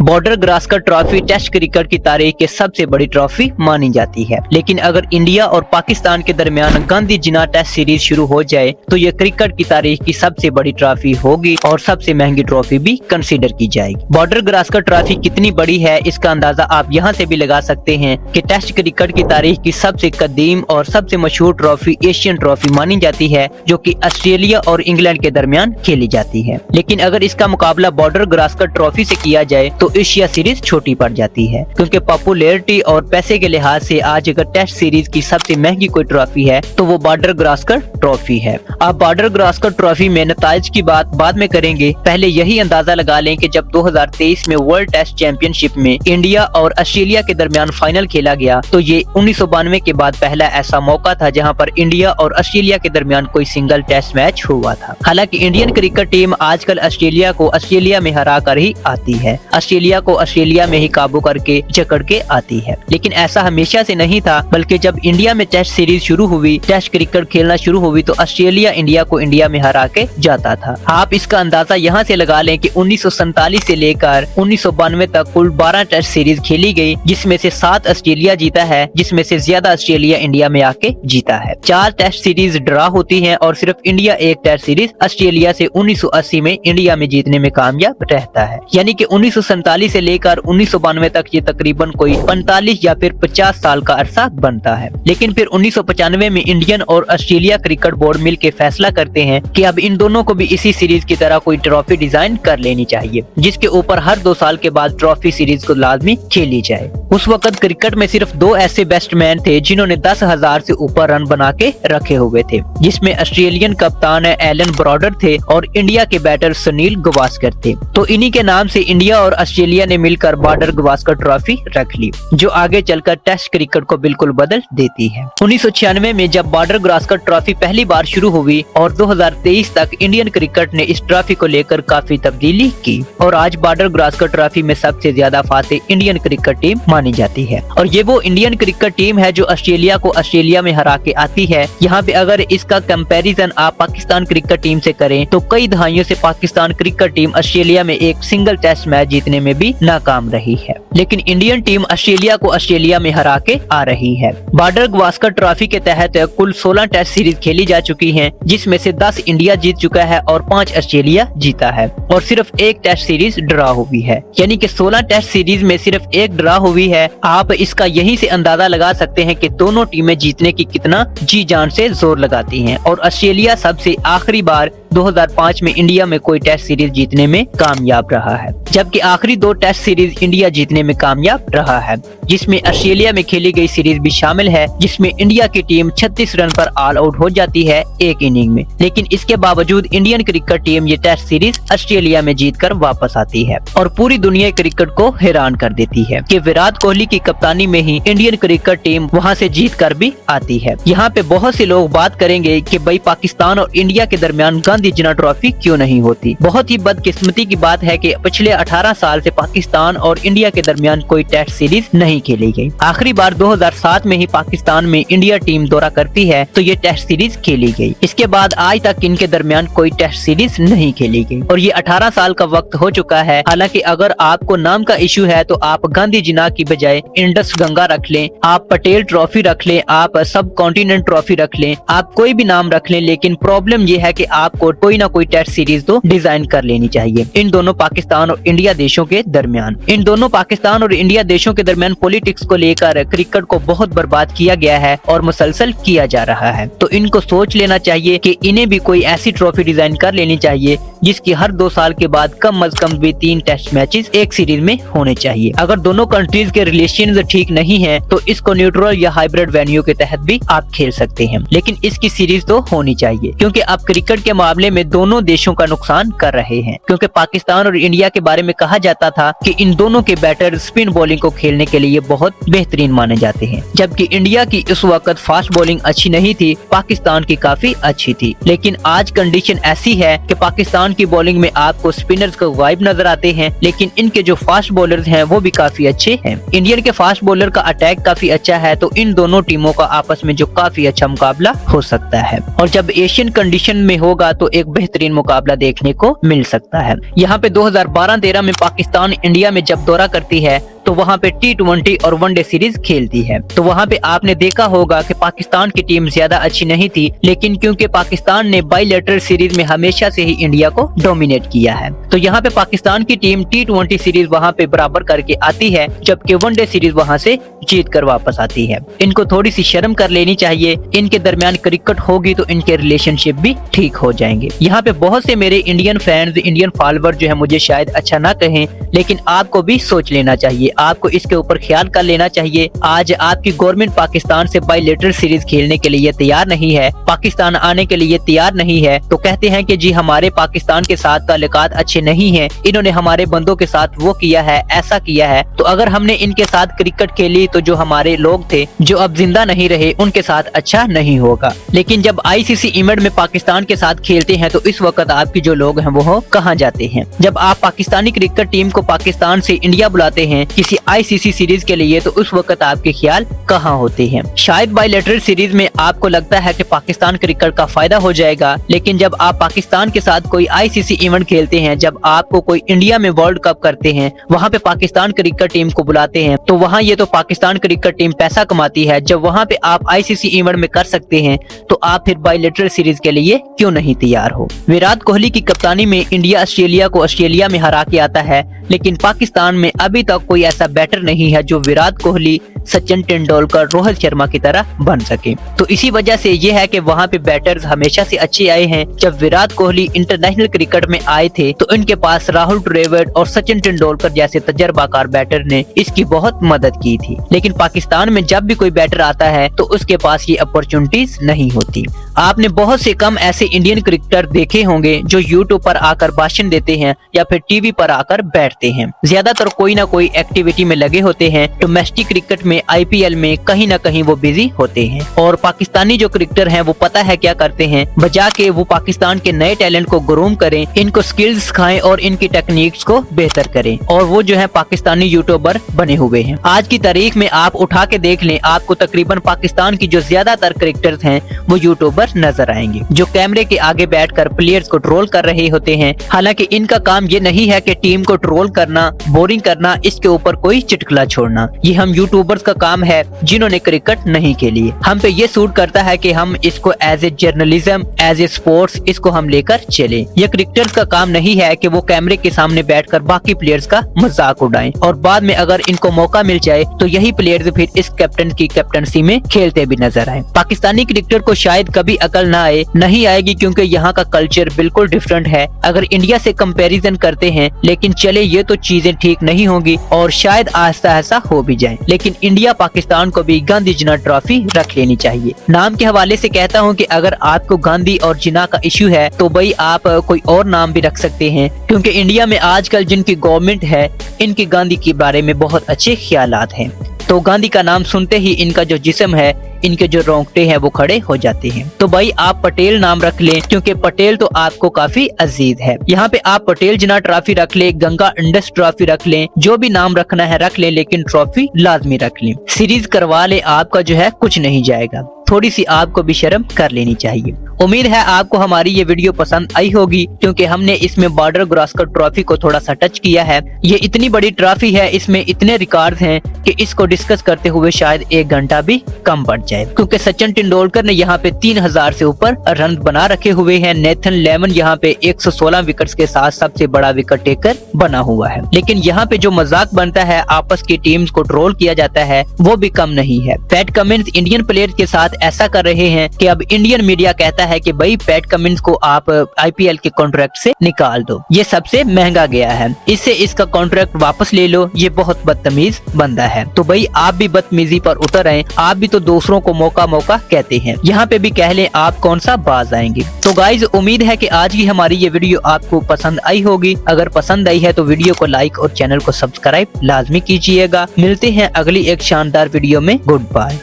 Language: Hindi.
Border Gavaskar trophy test cricket की तारीख की सबसे बड़ी ट्रॉफी मानी जाती है, लेकिन अगर इंडिया और पाकिस्तान के दरमियान गांधी जिन्ना टेस्ट सीरीज शुरू हो जाए तो ये क्रिकेट की तारीख की सबसे बड़ी ट्रॉफी होगी और सबसे महंगी ट्रॉफी भी कंसीडर की जाएगी। बॉर्डर गावस्कर ट्रॉफी कितनी बड़ी है इसका अंदाजा आप यहाँ से भी लगा सकते हैं कि टेस्ट क्रिकेट की तारीख की सबसे कदीम और सबसे मशहूर ट्रॉफी एशियन ट्रॉफी मानी जाती है, जो कि ऑस्ट्रेलिया और इंग्लैंड के दरमियान खेली जाती है। लेकिन अगर इसका मुकाबला बॉर्डर गावस्कर ट्रॉफी से किया जाए तो एशिया सीरीज छोटी पड़ जाती है, क्योंकि पॉपुलैरिटी और पैसे के लिहाज से आज अगर टेस्ट सीरीज की सबसे महंगी कोई ट्रॉफी है तो वो बॉर्डर गावस्कर ट्रॉफी है। आप बॉर्डर गावस्कर ट्रॉफी में नताइज की बात बाद में करेंगे, पहले यही अंदाजा लगा लें कि जब 2023 में वर्ल्ड टेस्ट चैंपियनशिप में इंडिया और ऑस्ट्रेलिया के दरमियान फाइनल खेला गया तो ये 1992 के बाद पहला ऐसा मौका था जहां पर इंडिया और ऑस्ट्रेलिया के दरमियान कोई सिंगल टेस्ट मैच हुआ था। हालांकि इंडियन क्रिकेट टीम आजकल ऑस्ट्रेलिया को ऑस्ट्रेलिया में हरा कर ही आती है, ऑस्ट्रेलिया को ऑस्ट्रेलिया में ही काबू करके जकड़ के आती है। लेकिन ऐसा हमेशा से नहीं था, बल्कि जब इंडिया में टेस्ट सीरीज शुरू हुई, टेस्ट क्रिकेट खेलना शुरू हुई तो ऑस्ट्रेलिया इंडिया को इंडिया में हरा के जाता था। आप इसका अंदाजा यहाँ से लगा लें कि 1947 से लेकर 1992 तक कुल 12 टेस्ट सीरीज खेली गई, जिसमें से 7 ऑस्ट्रेलिया जीता है, जिसमें से ज्यादा ऑस्ट्रेलिया इंडिया में आके जीता है। 4 टेस्ट सीरीज ड्रा होती हैं और सिर्फ इंडिया एक टेस्ट सीरीज ऑस्ट्रेलिया से 1980 में इंडिया में जीतने में कामयाब रहता है। यानी कि 1947 से लेकर 1992 तक ये तकरीबन कोई 45 या फिर 50 साल का अरसा बनता है। लेकिन फिर 1995 में इंडियन और ऑस्ट्रेलिया क्रिकेट बोर्ड मिलकर फैसला करते हैं कि अब इन दोनों को भी इसी सीरीज की तरह कोई ट्रॉफी डिजाइन कर लेनी चाहिए, जिसके ऊपर हर 2 साल के बाद ट्रॉफी सीरीज को लाजमी खेली जाए। उस वक्त क्रिकेट में सिर्फ 2 ऐसे बैट्समैन थे जिन्होंने 10,000 से ऊपर रन बना के रखे हुए थे, जिसमें ऑस्ट्रेलियन कप्तान एलन ब्रॉडर थे और इंडिया के बैटर सुनील गावस्कर थे। तो इन्हीं के नाम से इंडिया और ऑस्ट्रेलिया ने मिलकर बॉर्डर गावस्कर ट्रॉफी रख ली, जो आगे चलकर टेस्ट क्रिकेट को बिल्कुल बदल देती है। 1996 में जब बॉर्डर गावस्कर ट्रॉफी पहली बार शुरू हुई और 2023 तक इंडियन क्रिकेट ने इस ट्रॉफी को लेकर काफी तब्दीली की और आज बॉर्डर गावस्कर ट्रॉफी में सबसे ज्यादा फाते इंडियन क्रिकेट टीम मानी जाती है। और ये वो इंडियन क्रिकेट टीम है जो ऑस्ट्रेलिया को ऑस्ट्रेलिया में हरा के आती है। यहाँ पे अगर इसका कंपैरिजन आप पाकिस्तान क्रिकेट टीम से करें तो कई दहाइयों से पाकिस्तान क्रिकेट टीम ऑस्ट्रेलिया में एक सिंगल टेस्ट मैच जीतने में भी नाकाम रही है, लेकिन इंडियन टीम ऑस्ट्रेलिया को ऑस्ट्रेलिया में हरा के आ रही है। बॉर्डर गावस्कर ट्रॉफी के तहत कुल 16 टेस्ट सीरीज खेली जा चुकी हैं, जिसमें से 10 इंडिया जीत चुका है और 5 ऑस्ट्रेलिया जीता है और सिर्फ एक टेस्ट सीरीज ड्रा हुई है। यानी कि 16 टेस्ट सीरीज में सिर्फ एक ड्रा हुई है। आप इसका यहीं से अंदाजा लगा सकते हैं कि दोनों टीमें जीतने की कितना जी जान से जोर लगाती हैं और ऑस्ट्रेलिया सबसे आखिरी बार 2005 में इंडिया में कोई टेस्ट सीरीज जीतने में कामयाब रहा है, जबकि आखिरी 2 टेस्ट सीरीज इंडिया जीतने में कामयाब रहा है, जिसमें ऑस्ट्रेलिया में खेली गई सीरीज भी शामिल है, जिसमें इंडिया की टीम 36 रन पर ऑल आउट हो जाती है एक इनिंग में। लेकिन इसके बावजूद इंडियन क्रिकेट टीम ये टेस्ट सीरीज ऑस्ट्रेलिया में जीतकर वापस आती है और पूरी दुनिया क्रिकेट को हैरान कर देती है कि विराट कोहली की कप्तानी में ही इंडियन क्रिकेट टीम वहाँ से जीत कर भी आती है। यहाँ पे बहुत से लोग बात करेंगे कि भाई पाकिस्तान और इंडिया के दरमियान गांधी जिन्ना ट्रॉफी क्यों नहीं होती। बहुत ही बदकिस्मती की बात है कि पिछले 18 साल से पाकिस्तान और इंडिया के दरमियान कोई टेस्ट सीरीज नहीं खेली गई। आखिरी बार 2007 में ही पाकिस्तान में इंडिया टीम दौरा करती है तो ये टेस्ट सीरीज खेली गई। इसके बाद आज तक इनके दरमियान कोई टेस्ट सीरीज नहीं खेली गई और ये 18 साल का वक्त हो चुका है। हालांकि अगर आपको नाम का इशू है तो आप गांधी जिन्ना की बजाय इंडस गंगा रख लें, आप पटेल ट्रॉफी रख लें, आप सब कॉन्टिनेंट ट्रॉफी रख लें, आप कोई भी नाम रख लें, लेकिन प्रॉब्लम ये है कि आपको कोई ना कोई टेस्ट सीरीज तो डिजाइन कर लेनी चाहिए इन दोनों पाकिस्तान और इंडिया देशों के दरमियान। इन दोनों पाकिस्तान और इंडिया देशों के दरमियान पॉलिटिक्स को लेकर क्रिकेट को बहुत बर्बाद किया गया है और मुसलसल किया जा रहा है। तो इनको सोच लेना चाहिए कि इन्हें भी कोई ऐसी ट्रॉफी डिजाइन कर लेनी चाहिए जिसकी हर 2 साल के बाद कम अज कम भी 3 टेस्ट मैचेस एक सीरीज में होने चाहिए। अगर दोनों कंट्रीज के रिलेशन ठीक नहीं है तो इसको न्यूट्रल या हाइब्रिड वेन्यू के तहत भी आप खेल सकते हैं, लेकिन इसकी सीरीज तो होनी चाहिए, क्योंकि आप क्रिकेट के मामले में दोनों देशों का नुकसान कर रहे हैं। क्योंकि पाकिस्तान और इंडिया के बारे में कहा जाता था कि इन दोनों के बैटर बैटर स्पिन बॉलिंग को खेलने के लिए बहुत बेहतरीन माने जाते हैं, जबकि इंडिया की उस वक्त फास्ट बॉलिंग अच्छी नहीं थी, पाकिस्तान की काफी अच्छी थी। लेकिन आज कंडीशन ऐसी है कि पाकिस्तान की बॉलिंग में आपको स्पिनर्स को वाइब नजर आते हैं, लेकिन इनके जो फास्ट बॉलर्स हैं वो भी काफी अच्छे हैं। इंडियन के फास्ट बॉलर का अटैक काफी अच्छा है, तो इन दोनों टीमों का आपस में जो काफी अच्छा मुकाबला हो सकता है, और जब एशियन कंडीशन में होगा तो एक बेहतरीन मुकाबला देखने को मिल सकता है। यहाँ पे 2012-13 में पाकिस्तान इंडिया में जब दौरा करती है तो वहाँ पे T20 और वनडे सीरीज खेलती है, तो वहाँ पे आपने देखा होगा कि पाकिस्तान की टीम ज्यादा अच्छी नहीं थी, लेकिन क्योंकि पाकिस्तान ने बाइलेटरल सीरीज में हमेशा से ही इंडिया को डोमिनेट किया है, तो यहाँ पे पाकिस्तान की टीम T20 सीरीज वहाँ पे बराबर करके आती है, जबकि वनडे सीरीज वहाँ से जीत कर वापस आती है। इनको थोड़ी सी शर्म कर लेनी चाहिए, इनके दरमियान क्रिकेट होगी तो इनके रिलेशनशिप भी ठीक हो जाएंगे। यहाँ पे बहुत से मेरे इंडियन फैंस, इंडियन फॉलोअर जो है मुझे शायद अच्छा ना कहें, लेकिन आपको भी सोच लेना चाहिए, आपको इसके ऊपर ख्याल कर लेना चाहिए। आज आपकी गवर्नमेंट पाकिस्तान से बाइलेटरल सीरीज खेलने के लिए तैयार नहीं है, पाकिस्तान आने के लिए तैयार नहीं है, तो कहते हैं कि जी हमारे पाकिस्तान के साथ ताल्लुकात अच्छे नहीं हैं, इन्होंने हमारे बंदों के साथ वो किया है, ऐसा किया है। तो अगर हमने इनके साथ क्रिकेट खेली तो जो हमारे लोग थे जो अब जिंदा नहीं रहे उनके साथ अच्छा नहीं होगा। लेकिन जब ICC इवेंट में पाकिस्तान के साथ खेलते हैं तो इस वक्त आपके जो लोग हैं वो कहाँ जाते हैं? जब आप पाकिस्तानी क्रिकेट टीम को पाकिस्तान से इंडिया बुलाते हैं किसी ICC सीरीज के लिए तो उस वक्त आपके ख्याल कहाँ होते हैं? शायद बाइलेटरल सीरीज में आपको लगता है कि पाकिस्तान क्रिकेट का फायदा हो जाएगा, लेकिन जब आप पाकिस्तान के साथ कोई ICC इवेंट खेलते हैं, जब आपको कोई इंडिया में वर्ल्ड कप करते हैं, वहाँ पे पाकिस्तान क्रिकेट टीम को बुलाते हैं, तो वहाँ ये तो पाकिस्तान क्रिकेट टीम पैसा कमाती है। जब वहाँ पे आप ICC इवेंट में कर सकते हैं तो आप फिर बाइलेटरल सीरीज के लिए क्यों नहीं तैयार हो? विराट कोहली की कप्तानी में इंडिया ऑस्ट्रेलिया को ऑस्ट्रेलिया में हरा के आता है, लेकिन पाकिस्तान में अभी तक कोई ऐसा बैटर नहीं है जो विराट कोहली, सचिन तेंदुलकर, रोहित शर्मा की तरह बन सके। तो इसी वजह से ये है कि वहाँ पे बैटर्स हमेशा से अच्छे आए हैं। जब विराट कोहली इंटरनेशनल क्रिकेट में आए थे तो इनके पास राहुल द्रविड़ और सचिन तेंदुलकर जैसे तजर्बाकार बैटर ने इसकी बहुत मदद की थी। लेकिन पाकिस्तान में जब भी कोई बैटर आता है तो उसके पास ये अपॉर्चुनिटीज नहीं होती। आपने बहुत से कम ऐसे इंडियन क्रिकेटर देखे होंगे जो यूट्यूब पर आकर भाषण देते हैं या फिर टीवी पर आकर बैठते हैं। ज्यादातर कोई ना कोई एक्टिविटी में लगे होते हैं। डोमेस्टिक क्रिकेट में, IPL में कहीं ना कहीं वो बिजी होते हैं। और पाकिस्तानी जो क्रिकेटर हैं वो पता है क्या करते हैं, बजा के वो पाकिस्तान के नए टैलेंट को ग्रूम करें, इनको स्किल्स सिखाएं और इनकी टेक्निक्स को बेहतर करें, और वो जो है पाकिस्तानी यूट्यूबर बने हुए हैं। आज की तारीख में आप उठा के देख लें, आपको तकरीबन पाकिस्तान की जो ज्यादातर क्रिकेटर्स हैं वो यूट्यूबर नजर आएंगे जो कैमरे के आगे बैठकर प्लेयर्स को ट्रोल कर रहे होते हैं। हालांकि इनका काम ये नहीं है कि टीम को ट्रोल करना, बोरिंग करना, इसके ऊपर कोई चुटकुला छोड़ना। ये हम यूट्यूबर्स का काम है जिन्होंने क्रिकेट नहीं खेली। हम पे ये सूट करता है कि हम इसको as a journalism, as a sports इसको हम लेकर चले। ये क्रिकेटर्स का काम नहीं है कि वो कैमरे के सामने बैठकर बाकी प्लेयर्स का मजाक उड़ाएं और बाद में अगर इनको मौका मिल जाए तो यही प्लेयर्स फिर इस कैप्टन की कैप्टनसी में खेलते भी नजर आए। पाकिस्तानी क्रिकेटर को शायद कभी अकल ना आए, नहीं आएगी, क्योंकि यहाँ का कल्चर बिल्कुल डिफरेंट है अगर इंडिया से कंपैरिजन करते हैं। लेकिन चले ये तो चीजें ठीक नहीं होंगी और शायद आहिस्ता आहिस्ता हो भी जाए। लेकिन इंडिया पाकिस्तान को भी गांधी जिन्ना ट्रॉफी रख लेनी चाहिए। नाम के हवाले से कहता हूँ कि अगर आपको गांधी और जिन्ना का इश्यू है तो भाई आप कोई और नाम भी रख सकते हैं, क्योंकि इंडिया में आजकल जिनकी गवर्नमेंट है इनकी गांधी के बारे में बहुत अच्छे ख्यालात हैं। तो गांधी का नाम सुनते ही इनका जो जिस्म है, इनके जो रोंगटे हैं वो खड़े हो जाते हैं। तो भाई आप पटेल नाम रख लें, क्योंकि पटेल तो आपको काफी अजीज है। यहाँ पे आप पटेल जिन्ना ट्रॉफी रख लें, गंगा इंडस ट्रॉफी रख लें, जो भी नाम रखना है रख लें, लेकिन ट्रॉफी लाजमी रख लें। सीरीज करवा ले, आपका जो है कुछ नहीं जाएगा। थोड़ी सी आपको भी शर्म कर लेनी चाहिए। उम्मीद है आपको हमारी ये वीडियो पसंद आई होगी, क्योंकि हमने इसमें बॉर्डर गावस्कर ट्रॉफी को थोड़ा सा टच किया है। ये इतनी बड़ी ट्रॉफी है, इसमें इतने रिकॉर्ड हैं कि इसको डिस्कस करते हुए शायद 1 घंटा भी कम पड़ जाए, क्योंकि सचिन तेंदुलकर ने यहाँ पे 3000 से ऊपर रन बना रखे हुए हैं। नेथन लेमन यहाँ पे 116 विकेट्स के साथ सबसे बड़ा विकेट टेकर बना हुआ है। लेकिन यहाँ पे जो मजाक बनता है, आपस की टीम्स को ट्रोल किया जाता है, वो भी कम नहीं है। पैट कमिंस इंडियन प्लेयर के साथ ऐसा कर रहे हैं कि अब इंडियन मीडिया कहता कहता है कि भाई पैट कमिंस को आप IPL के कॉन्ट्रैक्ट से निकाल दो, ये सबसे महंगा गया है, इससे इसका कॉन्ट्रैक्ट वापस ले लो, ये बहुत बदतमीज बंदा है। तो भाई आप भी बदतमीजी पर उतर आए, आप भी तो दूसरों को मौका मौका कहते हैं, यहाँ पे भी कह लें आप कौन सा बाज आएंगे। तो गाइज उम्मीद है कि आज की हमारी ये वीडियो आपको पसंद आई होगी। अगर पसंद आई है तो वीडियो को लाइक और चैनल को सब्सक्राइब लाजमी कीजिएगा। मिलते हैं अगली एक शानदार वीडियो में। Good bye.